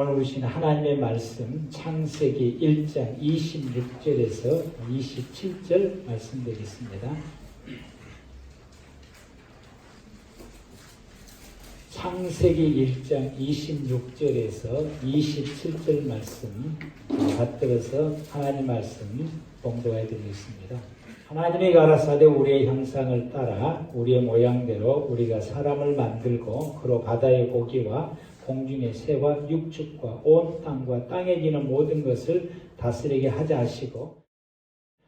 오늘 보신 하나님의 말씀 창세기 1장 26절에서 27절 말씀드리겠습니다. 창세기 1장 26절에서 27절 말씀 받들어서 하나님 말씀 봉독해 드리겠습니다. 하나님이 가라사대 우리의 형상을 따라 우리의 모양대로 우리가 사람을 만들고 그로 바다의 고기와 공중의 새와 육축과 온 땅과 땅에 기는 모든 것을 다스리게 하자 하시고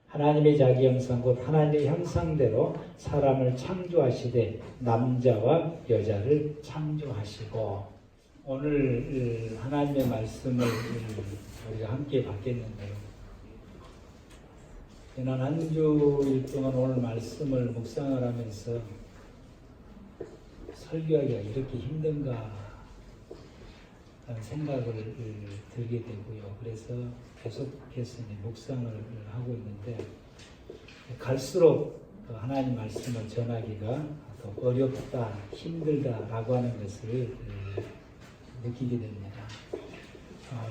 하나님의 자기 형상 곧 하나님의 형상대로 사람을 창조하시되 남자와 여자를 창조하시고 오늘 하나님의 말씀을 우리가 함께 받겠는데요. 지난 한 주일 동안 오늘 말씀을 묵상을 하면서 설교하기가 이렇게 힘든가 라는 생각을 들게 되고요. 그래서 계속해서 묵상을 하고 있는데 갈수록 하나님 말씀을 전하기가 더 어렵다, 힘들다라고 하는 것을 느끼게 됩니다.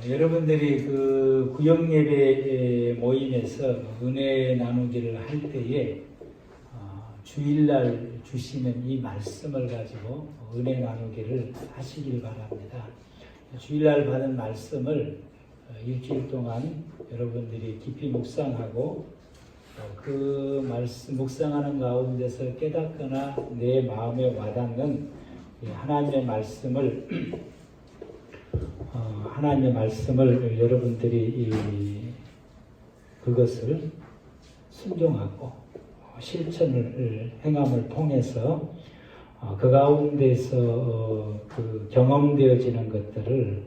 여러분들이 그 구역예배 모임에서 은혜 나누기를 할 때에 주일날 주시는 이 말씀을 가지고 은혜 나누기를 하시길 바랍니다. 주일날 받은 말씀을 일주일 동안 여러분들이 깊이 묵상하고 그 말씀 묵상하는 가운데서 깨닫거나 내 마음에 와닿는 하나님의 말씀을 여러분들이 그것을 순종하고 실천을 행함을 통해서 그 가운데서 그 경험되어지는 것들을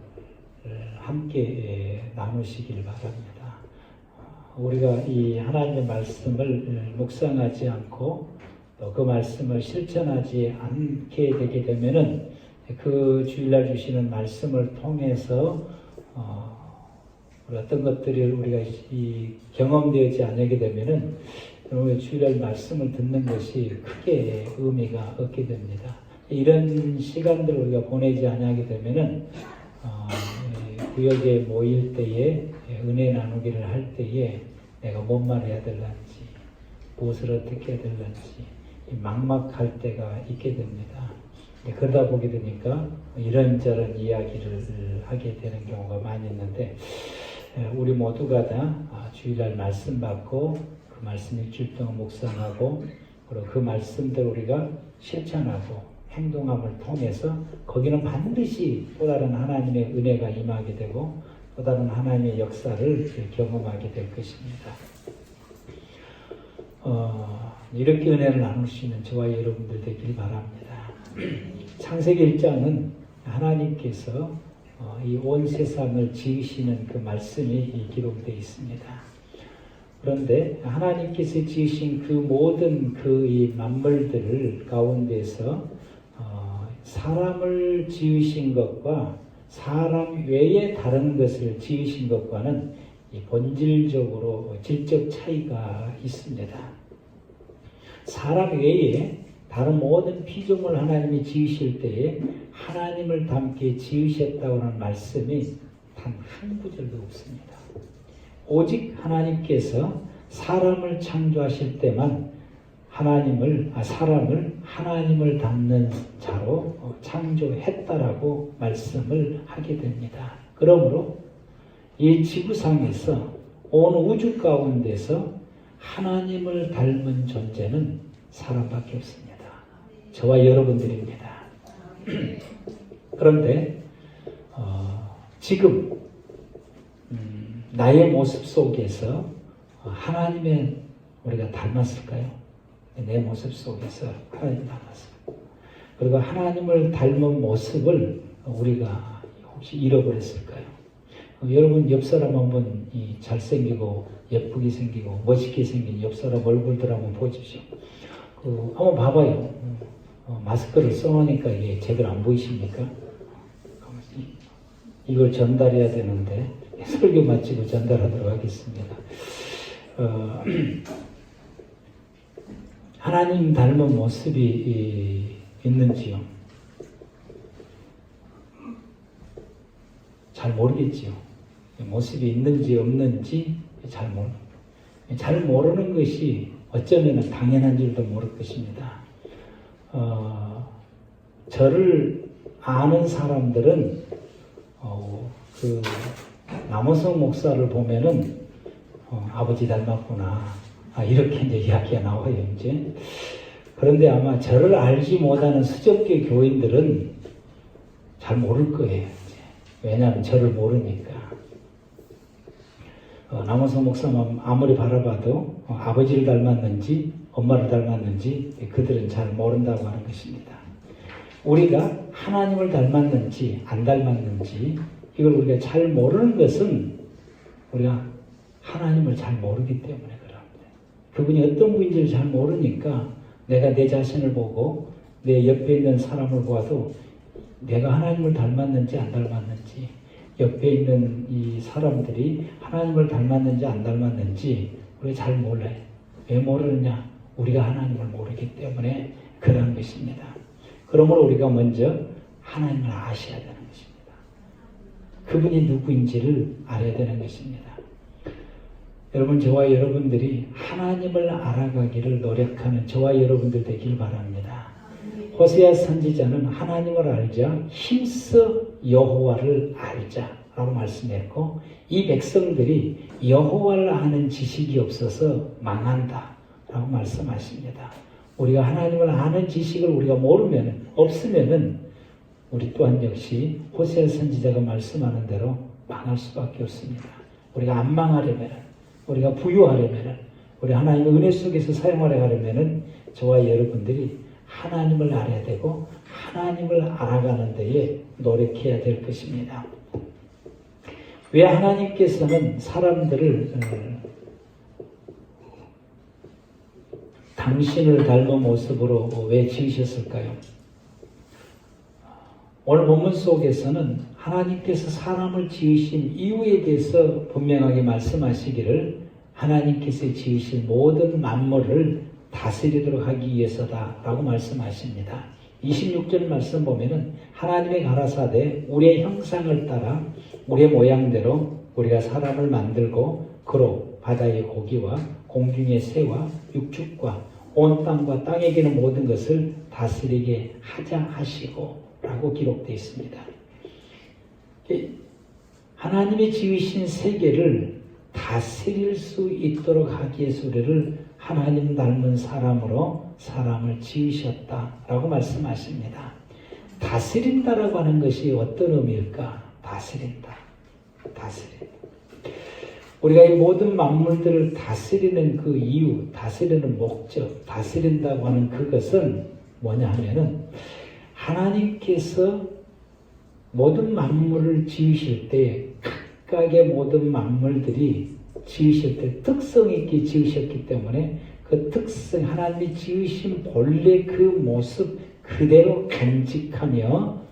함께 나누시길 바랍니다. 우리가 이 하나님의 말씀을 묵상하지 않고 또 그 말씀을 실천하지 않게 되게 되면은 그 주일날 주시는 말씀을 통해서 어떤 것들이 우리가 경험되지 않게 되면은 주일날 말씀을 듣는 것이 크게 의미가 없게 됩니다. 이런 시간들을 우리가 보내지 않게 되면은 구역에 모일 때에 은혜 나누기를 할 때에 내가 뭔 말을 해야 될런지 무엇을 어떻게 해야 될런지 막막할 때가 있게 됩니다. 그러다 보게 되니까 이런저런 이야기를 하게 되는 경우가 많이 있는데 우리 모두가 다 주일날 말씀 받고 그 말씀 일주일 동안 묵상하고 그리고 그 말씀대로 우리가 실천하고 행동함을 통해서 거기는 반드시 또 다른 하나님의 은혜가 임하게 되고 또 다른 하나님의 역사를 경험하게 될 것입니다. 이렇게 은혜를 나눌 수 있는 저와 여러분들 되길 바랍니다. 창세기 1장은 하나님께서 이 온 세상을 지으시는 그 말씀이 기록되어 있습니다. 그런데 하나님께서 지으신 그 모든 그 만물들 가운데서 사람을 지으신 것과 사람 외에 다른 것을 지으신 것과는 본질적으로 질적 차이가 있습니다. 사람 외에 다른 모든 피조물 하나님이 지으실 때에 하나님을 닮게 지으셨다고 하는 말씀이 단 한 구절도 없습니다. 오직 하나님께서 사람을 창조하실 때만 사람을 하나님을 닮는 자로 창조했다라고 말씀을 하게 됩니다. 그러므로 이 지구상에서 온 우주 가운데서 하나님을 닮은 존재는 사람밖에 없습니다. 저와 여러분들입니다. 그런데 지금 나의 모습 속에서 하나님의 우리가 닮았을까요? 내 모습 속에서 하나님 닮았을까요? 그리고 하나님을 닮은 모습을 우리가 혹시 잃어버렸을까요? 여러분 옆 사람 한번 잘생기고 예쁘게 생기고 멋있게 생긴 옆 사람 얼굴들 한번 보십시오. 한번 봐봐요. 마스크를 써놓으니까 이게 제대로 안 보이십니까? 이걸 전달해야 되는데 설교 마치고 전달하도록 하겠습니다. 하나님 닮은 모습이 있는지요? 잘 모르겠지요. 모습이 있는지 없는지 잘 모르는 것이 어쩌면 당연한 줄도 모를 것입니다. 저를 아는 사람들은 그 남호성 목사를 보면은 아버지 닮았구나 이렇게 이제 이야기가 나와요. 이제 그런데 아마 저를 알지 못하는 수적계 교인들은 잘 모를 거예요. 이제. 왜냐하면 저를 모르니까. 남호성 목사만 아무리 바라봐도 아버지를 닮았는지 엄마를 닮았는지 그들은 잘 모른다고 하는 것입니다. 우리가 하나님을 닮았는지 안 닮았는지 이걸 우리가 잘 모르는 것은 우리가 하나님을 잘 모르기 때문에 그럽니다. 그분이 어떤 분인지를 잘 모르니까 내가 내 자신을 보고 내 옆에 있는 사람을 보아도 내가 하나님을 닮았는지 안 닮았는지 옆에 있는 이 사람들이 하나님을 닮았는지 안 닮았는지 우리가 잘 몰라요. 왜 모르느냐? 우리가 하나님을 모르기 때문에 그런 것입니다. 그러므로 우리가 먼저 하나님을 아셔야 되는 것입니다. 그분이 누구인지를 알아야 되는 것입니다. 여러분, 저와 여러분들이 하나님을 알아가기를 노력하는 저와 여러분들 되길 바랍니다. 호세아 선지자는 하나님을 알자 힘써 여호와를 알자라고 말씀했고 이 백성들이 여호와를 아는 지식이 없어서 망한다라고 말씀하십니다. 우리가 하나님을 아는 지식을 우리가 없으면은 우리 또한 역시 호세아 선지자가 말씀하는 대로 망할 수밖에 없습니다. 우리가 안 망하려면, 우리가 부유하려면, 우리 하나님의 은혜 속에서 사용하려 하려면 저와 여러분들이 하나님을 알아야 되고 하나님을 알아가는 데에 노력해야 될 것입니다. 왜 하나님께서는 사람들을 당신을 닮은 모습으로 왜 지으셨을까요? 오늘 본문 속에서는 하나님께서 사람을 지으신 이유에 대해서 분명하게 말씀하시기를 하나님께서 지으신 모든 만물을 다스리도록 하기 위해서다라고 말씀하십니다. 26절 말씀 보면은 하나님의 가라사대 우리의 형상을 따라 우리의 모양대로 우리가 사람을 만들고 그로 바다의 고기와 공중의 새와 육축과 온 땅과 땅에 기는 모든 것을 다스리게 하자 하시고 라고 기록되어 있습니다. 하나님이 지으신 세계를 다스릴 수 있도록 하기 위해서 우리를 하나님 닮은 사람으로 사람을 지으셨다라고 말씀하십니다. 다스린다라고 하는 것이 어떤 의미일까? 다스린다. 우리가 이 모든 만물들을 다스리는 그 이유, 다스리는 목적, 다스린다고 하는 그것은 뭐냐 하면은 하나님께서 모든 만물을 지으실 때 각각의 모든 만물들이 지으실 때 특성 있게 지으셨기 때문에 그 특성, 하나님이 지으신 본래 그 모습 그대로 간직하며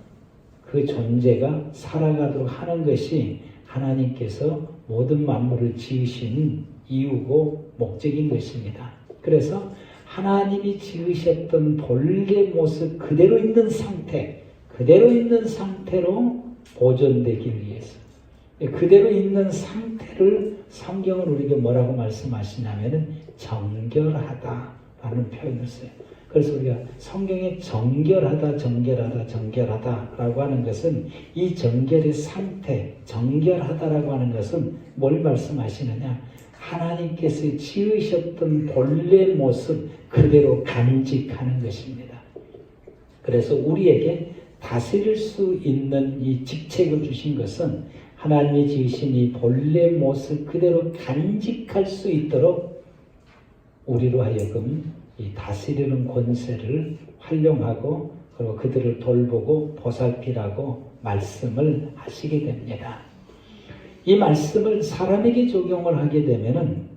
그 존재가 살아가도록 하는 것이 하나님께서 모든 만물을 지으신 이유고 목적인 것입니다. 그래서 하나님이 지으셨던 본래 모습 그대로 있는 상태로 보존되기 위해서 그대로 있는 상태를 성경은 우리에게 뭐라고 말씀하시냐면은 정결하다라는 표현을 써요. 그래서 우리가 성경에 정결하다라고 하는 것은 이 정결의 상태, 정결하다라고 하는 것은 뭘 말씀하시느냐? 하나님께서 지으셨던 본래 모습 그대로 간직하는 것입니다. 그래서 우리에게 다스릴 수 있는 이 직책을 주신 것은 하나님이 지으신 이 본래 모습 그대로 간직할 수 있도록 우리로 하여금 이 다스리는 권세를 활용하고 그리고 그들을 돌보고 보살피라고 말씀을 하시게 됩니다. 이 말씀을 사람에게 적용을 하게 되면은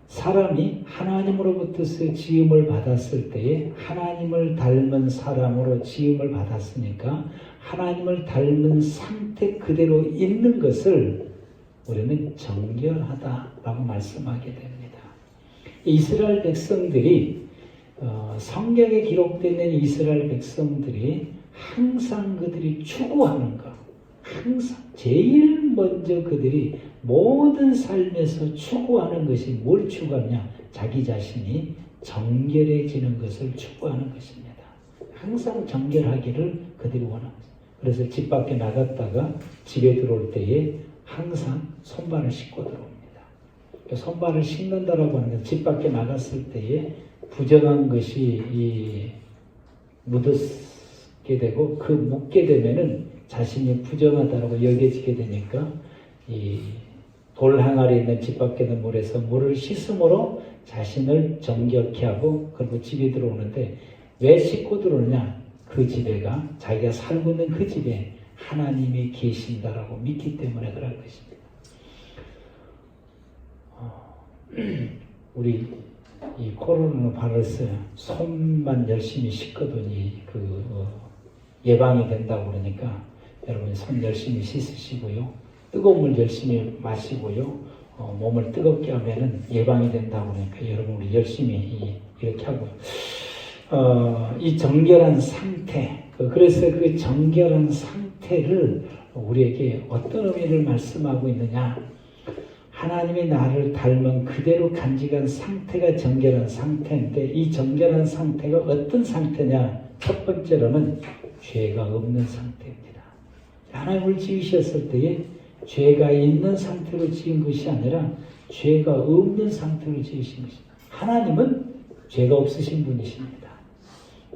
사람이 하나님으로부터서 지음을 받았을 때에 하나님을 닮은 사람으로 지음을 받았으니까 하나님을 닮은 상태 그대로 있는 것을 우리는 정결하다라고 말씀하게 됩니다. 이스라엘 백성들이 성경에 기록되는 이스라엘 백성들이 항상 그들이 추구하는 것, 항상 제일 먼저 그들이 모든 삶에서 추구하는 것이 뭘 추구하냐? 자기 자신이 정결해지는 것을 추구하는 것입니다. 항상 정결하기를 그들이 원합니다. 그래서 집 밖에 나갔다가 집에 들어올 때에 항상 손발을 씻고 들어옵니다. 손발을 씻는다라고 하는 건 집 밖에 나갔을 때에 부정한 것이 묻게 되고 그 묻게 되면은 자신이 부정하다라고 여겨지게 되니까 이 돌 항아리에 있는 집 밖에 있는 물에서 물을 씻음으로 자신을 정결케 하고 그리고 집에 들어오는데 왜 씻고 들어오느냐? 그 집에가 자기가 살고 있는 그 집에 하나님이 계신다라고 믿기 때문에 그럴 것입니다. 우리 이 코로나 바이러스 손만 열심히 씻거든이 예방이 된다고 그러니까 여러분 손 열심히 씻으시고요. 뜨거운 물 열심히 마시고요. 몸을 뜨겁게 하면은 예방이 된다고 그러니까 여러분 우리 열심히 이렇게 하고요. 이 정결한 상태, 그래서 그 정결한 상태를 우리에게 어떤 의미를 말씀하고 있느냐? 하나님이 나를 닮은 그대로 간직한 상태가 정결한 상태인데 이 정결한 상태가 어떤 상태냐? 첫 번째로는 죄가 없는 상태입니다. 하나님을 지으셨을 때에 죄가 있는 상태로 지은 것이 아니라 죄가 없는 상태로 지으신 것입니다. 하나님은 죄가 없으신 분이십니다.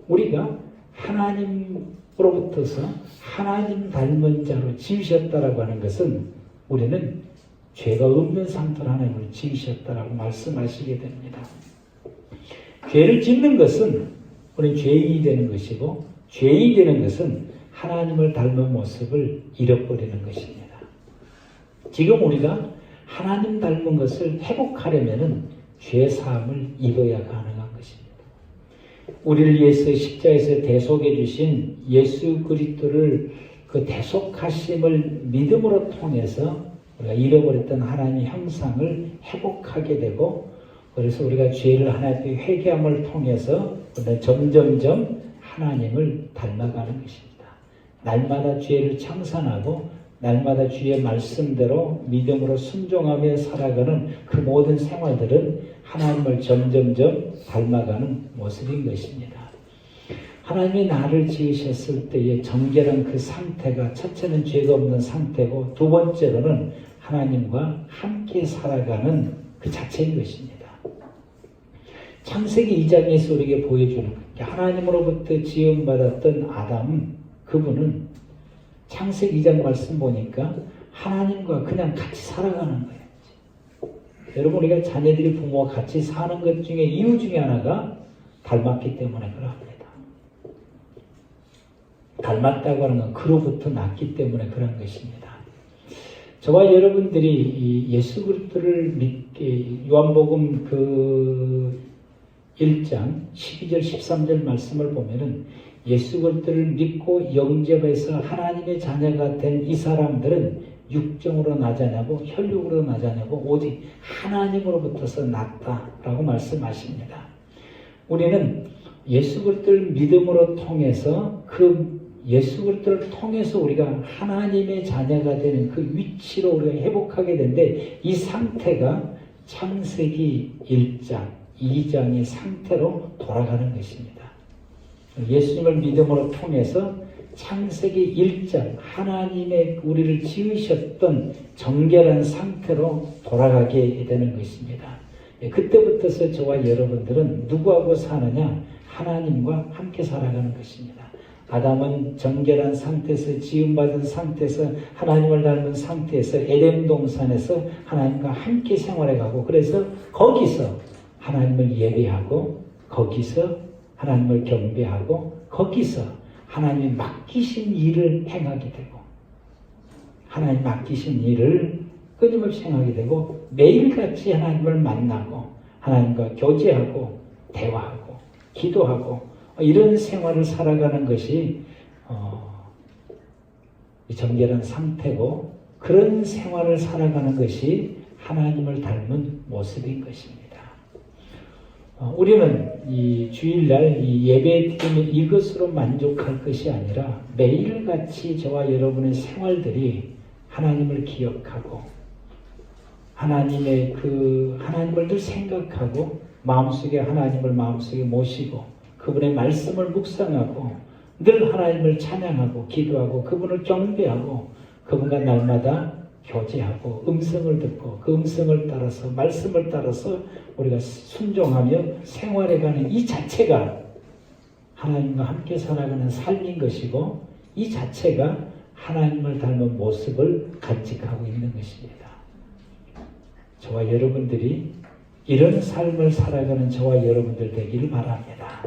우리가 하나님으로부터서 하나님 닮은 자로 지으셨다라고 하는 것은 우리는 죄가 없는 상태로 하나님을 지으셨다라고 말씀하시게 됩니다. 죄를 짓는 것은 우리는 죄인이 되는 것이고 죄인이 되는 것은 하나님을 닮은 모습을 잃어버리는 것입니다. 지금 우리가 하나님 닮은 것을 회복하려면 죄사함을 입어야 가능한 것입니다. 우리를 위해서 십자가에서 대속해 주신 예수 그리스도를 그 대속하심을 믿음으로 통해서 우리가 잃어버렸던 하나님의 형상을 회복하게 되고 그래서 우리가 죄를 하나님께 회개함을 통해서 점점점 하나님을 닮아가는 것입니다. 날마다 죄를 청산하고 날마다 주의 말씀대로 믿음으로 순종하며 살아가는 그 모든 생활들은 하나님을 점점점 닮아가는 모습인 것입니다. 하나님이 나를 지으셨을 때의 정결한 그 상태가 첫째는 죄가 없는 상태고 두 번째로는 하나님과 함께 살아가는 그 자체인 것입니다. 창세기 2장에서 우리에게 보여주는 하나님으로부터 지음받았던 아담 그분은 창세기 2장 말씀 보니까 하나님과 그냥 같이 살아가는 거예요. 여러분 우리가 자녀들이 부모와 같이 사는 것 중에 이유 중에 하나가 닮았기 때문에 그러합니다. 닮았다고 하는 건 그로부터 났기 때문에 그런 것입니다. 저와 여러분들이 이 예수 그리스도를 믿게 요한복음 그 1장 12절 13절 말씀을 보면은 예수 그리스도를 믿고 영접해서 하나님의 자녀가 된 이 사람들은 육정으로 나자냐고 혈육으로 나자냐고 오직 하나님으로부터서 났다라고 말씀하십니다. 우리는 예수 그리스도를 믿음으로 통해서 그 예수 그리스도를 통해서 우리가 하나님의 자녀가 되는 그 위치로 우리가 회복하게 되는데 이 상태가 창세기 1장, 2장의 상태로 돌아가는 것입니다. 예수님을 믿음으로 통해서 창세기 1장 하나님의 우리를 지으셨던 정결한 상태로 돌아가게 되는 것입니다. 그때부터서 저와 여러분들은 누구하고 사느냐? 하나님과 함께 살아가는 것입니다. 아담은 정결한 상태에서 지음받은 상태에서 하나님을 닮은 상태에서 에덴 동산에서 하나님과 함께 생활해가고 그래서 거기서 하나님을 예배하고 거기서 하나님을 경배하고 거기서 하나님이 맡기신 일을 행하게 되고 하나님 맡기신 일을 끊임없이 행하게 되고 매일같이 하나님을 만나고 하나님과 교제하고 대화하고 기도하고 이런 생활을 살아가는 것이 정결한 상태고 그런 생활을 살아가는 것이 하나님을 닮은 모습인 것입니다. 우리는 이 주일날 이 예배 드리는 이것으로 만족할 것이 아니라 매일같이 저와 여러분의 생활들이 하나님을 기억하고 하나님을 늘 생각하고 마음속에 하나님을 마음속에 모시고 그분의 말씀을 묵상하고 늘 하나님을 찬양하고 기도하고 그분을 경배하고 그분과 날마다 교제하고 음성을 듣고 그 음성을 따라서 말씀을 따라서 우리가 순종하며 생활해가는 이 자체가 하나님과 함께 살아가는 삶인 것이고 이 자체가 하나님을 닮은 모습을 간직하고 있는 것입니다. 저와 여러분들이 이런 삶을 살아가는 저와 여러분들 되기를 바랍니다.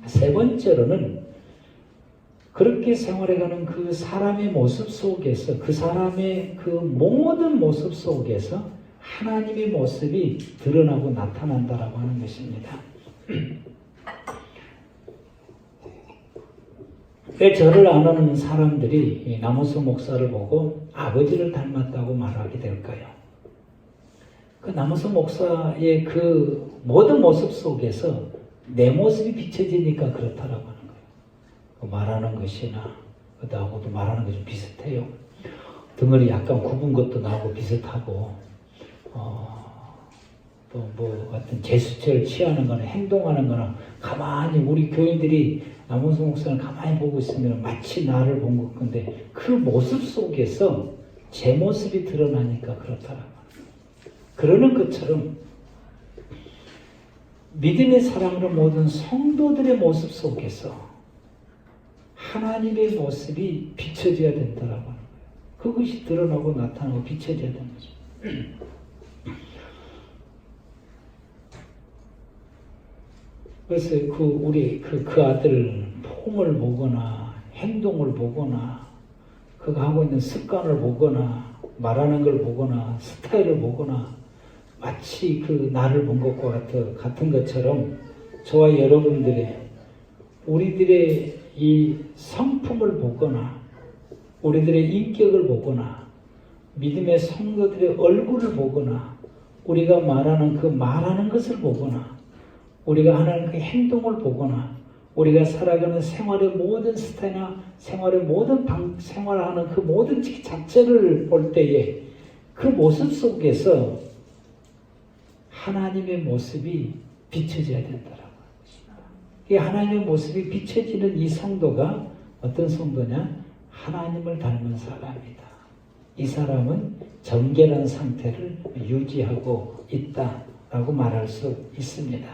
세 번째로는 그렇게 생활해가는 그 사람의 모습 속에서 그 사람의 그 모든 모습 속에서 하나님의 모습이 드러나고 나타난다라고 하는 것입니다. 왜 저를 아는 사람들이 남호성 목사를 보고 아버지를 닮았다고 말하게 될까요? 그 남호성 목사의 그 모든 모습 속에서 내 모습이 비춰지니까 그렇다라고 하는 거예요. 말하는 것이나 나하고도 말하는 것이 비슷해요. 덩어리 약간 굽은 것도 나하고 비슷하고 또 뭐 어떤 제스처를 취하는 거나 행동하는 거나 가만히 우리 교인들이 남원수 목사를 가만히 보고 있으면 마치 나를 본 것 같은데 그 모습 속에서 제 모습이 드러나니까 그렇더라고요. 그러는 것처럼 믿음의 사랑으로 모든 성도들의 모습 속에서 하나님의 모습이 비춰져야 된다라고 하는 거예요. 그것이 드러나고 나타나고 비춰져야 되는 거죠. 그래서 우리 그 아들 폼을 보거나 행동을 보거나 그가 하고 있는 습관을 보거나 말하는 걸 보거나 스타일을 보거나 마치 그 나를 본 것과 같은 것처럼 저와 우리들의 이 성품을 보거나 우리들의 인격을 보거나 믿음의 성도들의 얼굴을 보거나 우리가 말하는 것을 보거나 우리가 하는 그 행동을 보거나 우리가 살아가는 생활의 모든 스타일이나 생활하는 그 모든 자체를 볼 때에 그 모습 속에서 하나님의 모습이 비춰져야 된다라고 합니다. 이 하나님의 모습이 비춰지는 이 성도가 어떤 성도냐? 하나님을 닮은 사람이다. 이 사람은 정결한 상태를 유지하고 있다라고 말할 수 있습니다.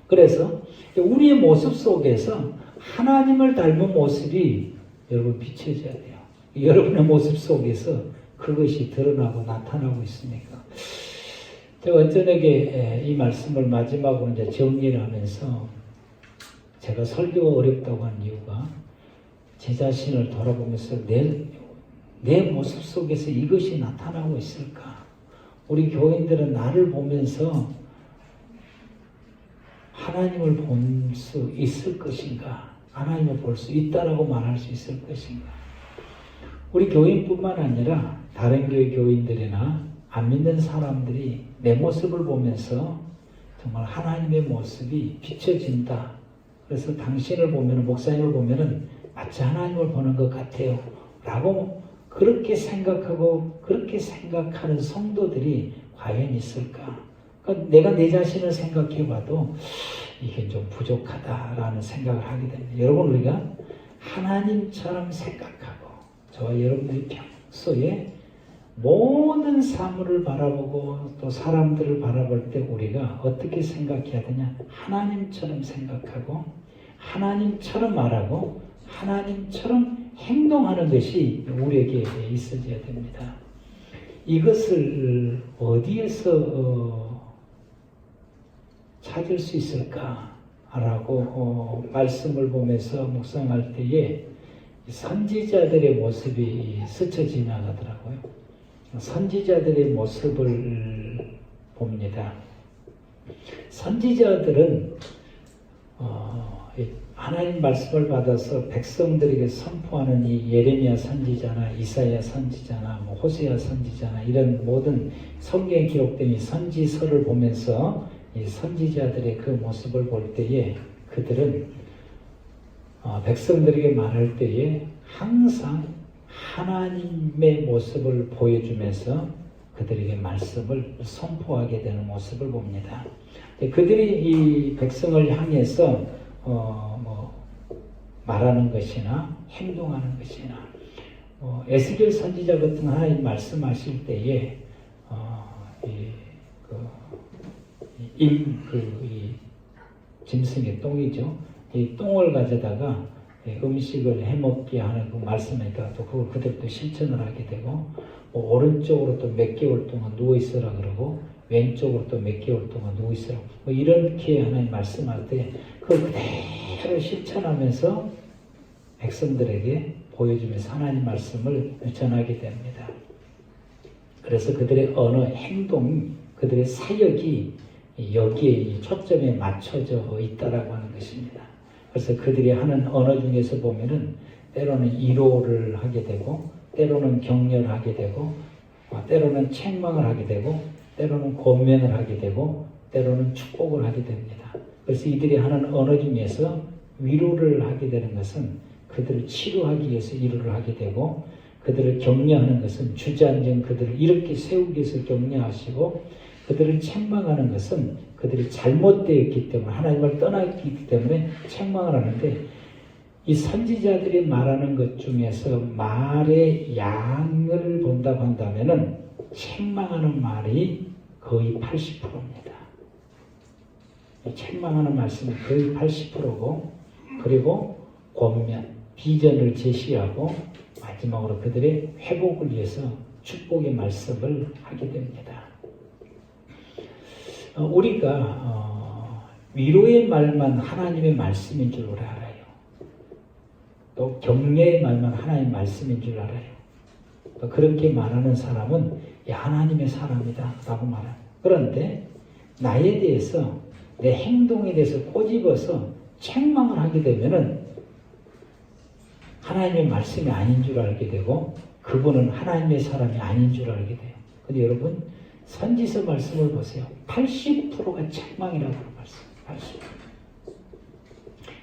그래서 우리의 모습 속에서 하나님을 닮은 모습이 여러분 비춰져야 돼요. 여러분의 모습 속에서 그것이 드러나고 나타나고 있으니까. 제가 어쩌게 이 말씀을 마지막으로 이제 정리를 하면서 제가 설교가 어렵다고 한 이유가 제 자신을 돌아보면서 내 모습 속에서 이것이 나타나고 있을까? 우리 교인들은 나를 보면서 하나님을 볼 수 있을 것인가? 하나님을 볼 수 있다라고 말할 수 있을 것인가? 우리 교인뿐만 아니라 다른 교회 교인들이나 안 믿는 사람들이 내 모습을 보면서 정말 하나님의 모습이 비춰진다. 그래서 당신을 보면, 목사님을 보면은 마치 하나님을 보는 것 같아요. 라고 그렇게 생각하고 그렇게 생각하는 성도들이 과연 있을까? 그러니까 내가 내 자신을 생각해 봐도 이게 좀 부족하다라는 생각을 하게 됩니다. 여러분, 우리가 하나님처럼 생각하고 저와 여러분들이 평소에 모든 사물을 바라보고 또 사람들을 바라볼 때 우리가 어떻게 생각해야 되냐? 하나님처럼 생각하고 하나님처럼 말하고 하나님처럼 행동하는 것이 우리에게 있어져야 됩니다. 이것을 어디에서 찾을 수 있을까라고 말씀을 보면서 묵상할 때에 선지자들의 모습이 스쳐 지나가더라고요. 선지자들의 모습을 봅니다. 선지자들은 하나님 말씀을 받아서 백성들에게 선포하는 이 예레미야 선지자나 이사야 선지자나 호세아 선지자나 이런 모든 성경에 기록된 이 선지서를 보면서 이 선지자들의 그 모습을 볼 때에 그들은 백성들에게 말할 때에 항상 하나님의 모습을 보여주면서 그들에게 말씀을 선포하게 되는 모습을 봅니다. 그들이 이 백성을 향해서 말하는 것이나 행동하는 것이나 에스겔 선지자 같은 하나님 말씀하실 때에 이 짐승의 똥이죠. 이 똥을 가져다가 음식을 해먹게 하는 그 말씀이니까 또 그걸 그들도 실천을 하게 되고 오른쪽으로 또 몇 개월 동안 누워있으라 그러고 왼쪽으로 또 몇 개월 동안 누워있으라 이렇게 하나님 말씀할 때 그걸 그대로 실천하면서 백성들에게 보여주면서 하나님 말씀을 전하게 됩니다. 그래서 그들의 언어, 행동, 그들의 사역이 여기에 초점에 맞춰져 있다라고 하는 것입니다. 그래서 그들이 하는 언어 중에서 보면은 때로는 위로를 하게 되고 때로는 격려를 하게 되고 때로는 책망을 하게 되고 때로는 권면을 하게 되고 때로는 축복을 하게 됩니다. 그래서 이들이 하는 언어 중에서 위로를 하게 되는 것은 그들을 치료하기 위해서 위로를 하게 되고 그들을 격려하는 것은 주저앉은 그들을 이렇게 세우기 위해서 격려하시고 그들을 책망하는 것은 그들이 잘못되었기 때문에 하나님을 떠났기 때문에 책망을 하는데 이 선지자들이 말하는 것 중에서 말의 양을 본다고 한다면은 책망하는 말이 거의 80%입니다. 책망하는 말씀이 거의 80%고 그리고 권면, 비전을 제시하고 마지막으로 그들의 회복을 위해서 축복의 말씀을 하게 됩니다. 우리가 위로의 말만 하나님의 말씀인 줄 알아요. 또 격려의 말만 하나님의 말씀인 줄 알아요. 또 그렇게 말하는 사람은 하나님의 사람이다 라고 말합니다. 그런데 나에 대해서 내 행동에 대해서 꼬집어서 책망을 하게 되면은 하나님의 말씀이 아닌 줄 알게 되고 그분은 하나님의 사람이 아닌 줄 알게 돼요. 근데 여러분 선지서 말씀을 보세요. 80%가 책망이라고 하는 말씀. 80%.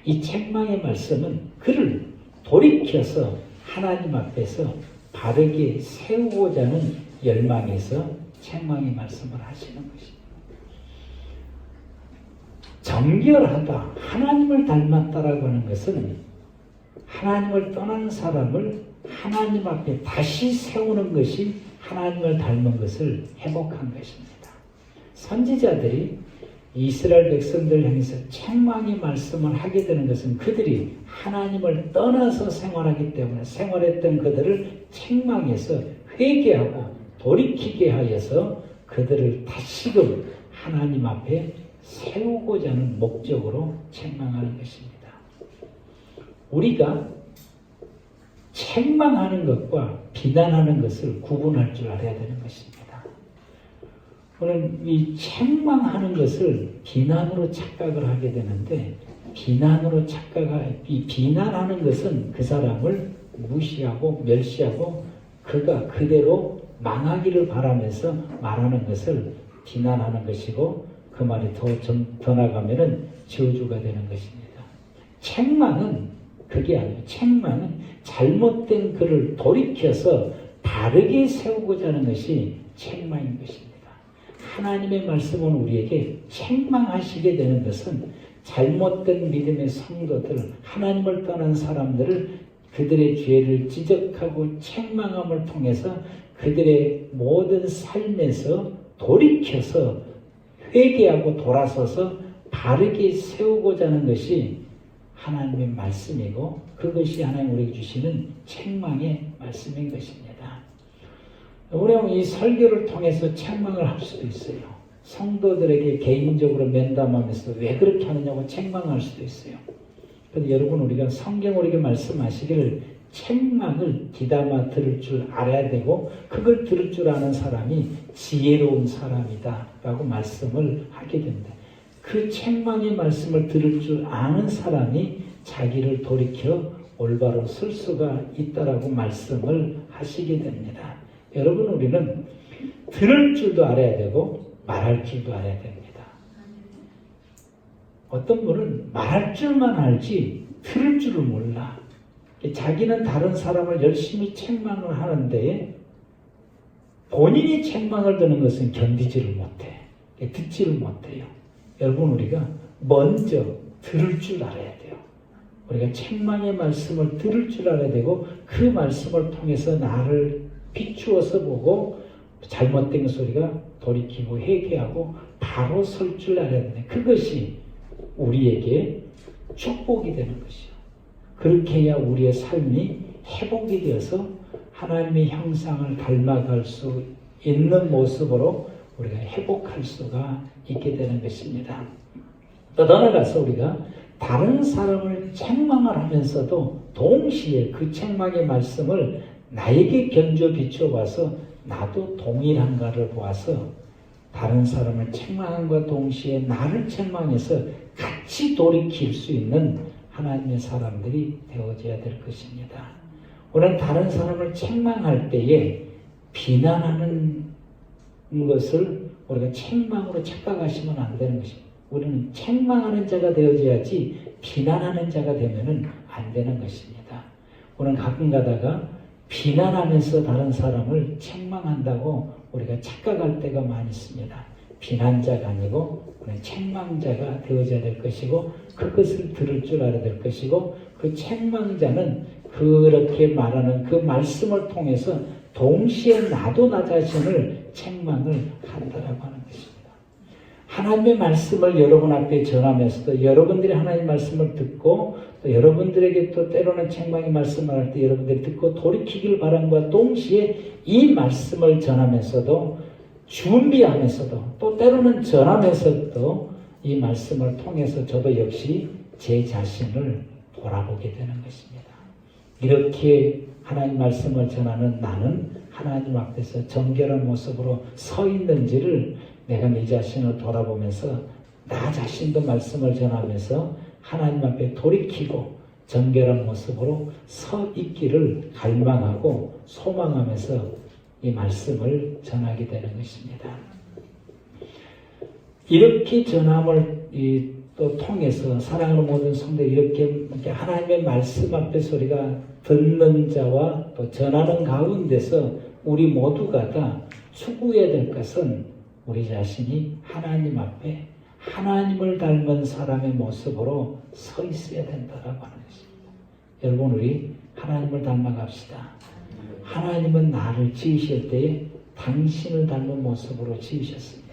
이 책망의 말씀은 그를 돌이켜서 하나님 앞에서 바르게 세우고자 하는 열망에서 책망의 말씀을 하시는 것입니다. 정결하다, 하나님을 닮았다라고 하는 것은 하나님을 떠난 사람을 하나님 앞에 다시 세우는 것이 하나님을 닮은 것을 회복한 것입니다. 선지자들이 이스라엘 백성들 향해서 책망의 말씀을 하게 되는 것은 그들이 하나님을 떠나서 생활하기 때문에 생활했던 그들을 책망해서 회개하고 돌이키게 하여서 그들을 다시금 하나님 앞에 세우고자 하는 목적으로 책망하는 것입니다. 우리가 책망하는 것과 비난하는 것을 구분할 줄 알아야 되는 것입니다. 오늘 이 책망하는 것을 비난으로 착각을 하게 되는데 이 비난하는 것은 그 사람을 무시하고 멸시하고 그가 그대로 망하기를 바라면서 말하는 것을 비난하는 것이고 그 말이 더 나가면은 저주가 되는 것입니다. 책망은 그게 아니에요. 책망은 잘못된 그를 돌이켜서 바르게 세우고자 하는 것이 책망인 것입니다. 하나님의 말씀은 우리에게 책망하시게 되는 것은 잘못된 믿음의 성도들, 하나님을 떠난 사람들을 그들의 죄를 지적하고 책망함을 통해서 그들의 모든 삶에서 돌이켜서 회개하고 돌아서서 바르게 세우고자 하는 것이 하나님의 말씀이고 그것이 하나님 우리에게 주시는 책망의 말씀인 것입니다. 우리는 이 설교를 통해서 책망을 할 수도 있어요. 성도들에게 개인적으로 면담하면서 왜 그렇게 하느냐고 책망할 수도 있어요. 그런데 여러분 우리가 성경 우리에게 말씀하시기를 책망을 귀담아 들을 줄 알아야 되고 그걸 들을 줄 아는 사람이 지혜로운 사람이다 라고 말씀을 하게 됩니다. 그 책망의 말씀을 들을 줄 아는 사람이 자기를 돌이켜 올바로 설 수가 있다라고 말씀을 하시게 됩니다. 여러분 우리는 들을 줄도 알아야 되고 말할 줄도 알아야 됩니다. 어떤 분은 말할 줄만 알지 들을 줄을 몰라. 자기는 다른 사람을 열심히 책망을 하는데 본인이 책망을 듣는 것은 견디지를 못해. 듣지를 못해요. 여러분, 우리가 먼저 들을 줄 알아야 돼요. 우리가 책망의 말씀을 들을 줄 알아야 되고 그 말씀을 통해서 나를 비추어서 보고 잘못된 소리가 돌이키고 회개하고 바로 설 줄 알아야 되는데 그것이 우리에게 축복이 되는 것이요. 그렇게 해야 우리의 삶이 회복이 되어서 하나님의 형상을 닮아갈 수 있는 모습으로 우리가 회복할 수가 있게 되는 것입니다. 또 나아가서 우리가 다른 사람을 책망을 하면서도 동시에 그 책망의 말씀을 나에게 견져 비춰봐서 나도 동일한가를 보아서 다른 사람을 책망함과 동시에 나를 책망해서 같이 돌이킬 수 있는 하나님의 사람들이 되어져야 될 것입니다. 우리는 다른 사람을 책망할 때에 비난하는 것을 우리가 책망으로 착각하시면 안 되는 것입니다. 우리는 책망하는 자가 되어져야지 비난하는 자가 되면은 안 되는 것입니다. 우리는 가끔 가다가 비난하면서 다른 사람을 책망한다고 우리가 착각할 때가 많이 있습니다. 비난자가 아니고 우리는 책망자가 되어져야 될 것이고 그것을 들을 줄 알아야 될 것이고 그 책망자는 그렇게 말하는 그 말씀을 통해서 동시에 나도 나 자신을 책망을 한다라고 하는 것입니다. 하나님의 말씀을 여러분 앞에 전하면서도 여러분들이 하나님의 말씀을 듣고 또 여러분들에게 또 때로는 책망의 말씀을 할 때 여러분들이 듣고 돌이키길 바람과 동시에 이 말씀을 전하면서도 준비하면서도 또 때로는 전하면서도 이 말씀을 통해서 저도 역시 제 자신을 돌아보게 되는 것입니다. 이렇게 하나님 말씀을 전하는 나는 하나님 앞에서 정결한 모습으로 서 있는지를 내가 내 자신을 돌아보면서 나 자신도 말씀을 전하면서 하나님 앞에 돌이키고 정결한 모습으로 서 있기를 갈망하고 소망하면서 이 말씀을 전하게 되는 것입니다. 이렇게 전함을 또 통해서 사랑하는 모든 성도들이 이렇게 하나님의 말씀 앞에서 우리가 듣는 자와 또 전하는 가운데서 우리 모두가 다 추구해야 될 것은 우리 자신이 하나님 앞에 하나님을 닮은 사람의 모습으로 서 있어야 된다라고 하는 것입니다. 여러분, 우리 하나님을 닮아갑시다. 하나님은 나를 지으실 때에 당신을 닮은 모습으로 지으셨습니다.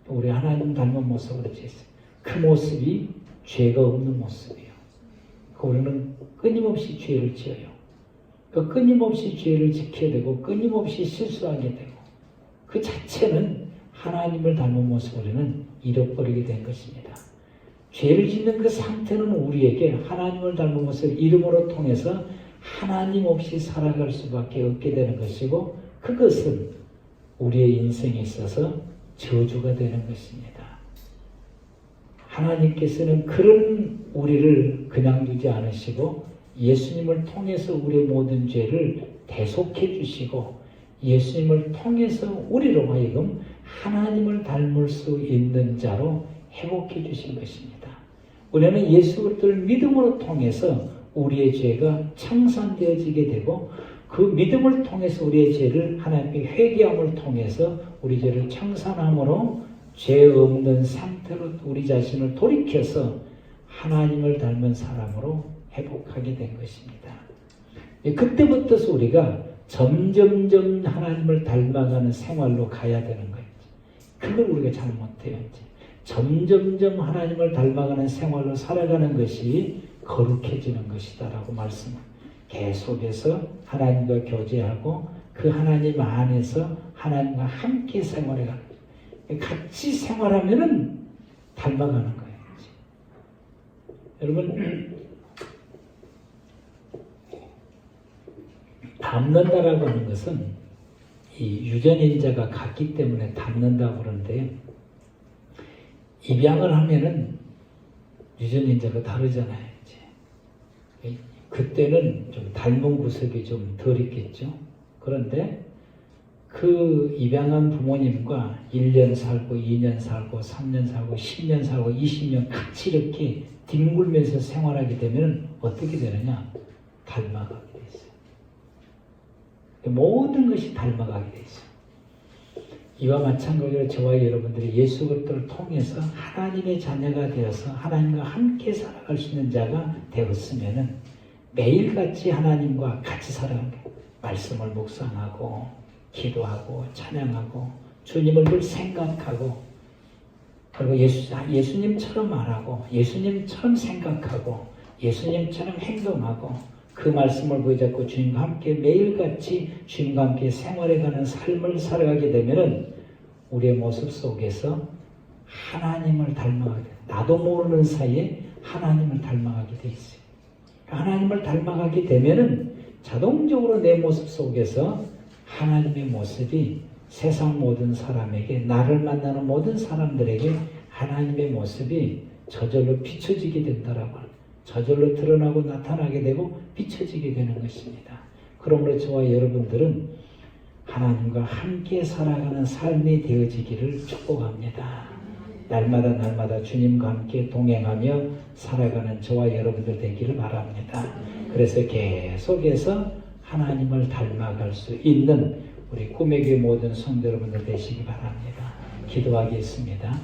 우리 하나님 닮은 모습으로 지었어요. 그 모습이 죄가 없는 모습이에요. 우리는 끊임없이 죄를 지어요. 그 끊임없이 죄를 지켜야 되고 끊임없이 실수하게 되고 그 자체는 하나님을 닮은 모습으로는 잃어버리게 된 것입니다. 죄를 짓는 그 상태는 우리에게 하나님을 닮은 모습을 이름으로 통해서 하나님 없이 살아갈 수밖에 없게 되는 것이고 그것은 우리의 인생에 있어서 저주가 되는 것입니다. 하나님께서는 그런 우리를 그냥 두지 않으시고 예수님을 통해서 우리의 모든 죄를 대속해 주시고 예수님을 통해서 우리로 하여금 하나님을 닮을 수 있는 자로 회복해 주신 것입니다. 우리는 예수 그리스도를 믿음으로 통해서 우리의 죄가 청산되어지게 되고 그 믿음을 통해서 우리의 죄를 하나님께 회개함을 통해서 우리 죄를 청산함으로 죄 없는 상태로 우리 자신을 돌이켜서 하나님을 닮은 사람으로 회복하게 된 것입니다. 그때부터서 우리가 점점점 하나님을 닮아가는 생활로 가야 되는 거예요. 그걸 우리가 잘 못해요. 점점점 하나님을 닮아가는 생활로 살아가는 것이 거룩해지는 것이다라고 말씀을 계속해서 하나님과 교제하고 그 하나님 안에서 하나님과 함께 생활해가는 거예요. 같이 생활하면은 닮아가는 거예요. 여러분, 닮는다라고 하는 것은 이 유전인자가 같기 때문에 닮는다고 그러는데 입양을 하면은 유전인자가 다르잖아요. 이제. 그때는 좀 닮은 구석이 좀 덜 있겠죠. 그런데 그 입양한 부모님과 1년 살고 2년 살고 3년 살고 10년 살고 20년 같이 이렇게 뒹굴면서 생활하게 되면 어떻게 되느냐? 닮아가게 돼 있어요. 모든 것이 닮아가게 돼 있어요. 이와 마찬가지로 저와 여러분들이 예수 그리스도를 통해서 하나님의 자녀가 되어서 하나님과 함께 살아갈 수 있는 자가 되었으면은 매일같이 하나님과 같이 살아가는 게 말씀을 묵상하고 기도하고 찬양하고 주님을 늘 생각하고 그리고 예수님처럼 말하고 예수님처럼 생각하고 예수님처럼 행동하고 그 말씀을 붙잡고 주님과 함께 매일같이 주님과 함께 생활해가는 삶을 살아가게 되면은 우리의 모습 속에서 하나님을 닮아가게 돼. 나도 모르는 사이에 하나님을 닮아가게 돼 있어요. 하나님을 닮아가게 되면은 자동적으로 내 모습 속에서 하나님의 모습이 세상 모든 사람에게 나를 만나는 모든 사람들에게 하나님의 모습이 저절로 비춰지게 된다라고 저절로 드러나고 나타나게 되고 비춰지게 되는 것입니다. 그러므로 저와 여러분들은 하나님과 함께 살아가는 삶이 되어지기를 축복합니다. 날마다 주님과 함께 동행하며 살아가는 저와 여러분들 되기를 바랍니다. 그래서 계속해서 하나님을 닮아갈 수 있는 우리 꿈의 교회 모든 성도 여러분들 되시기 바랍니다. 기도하겠습니다.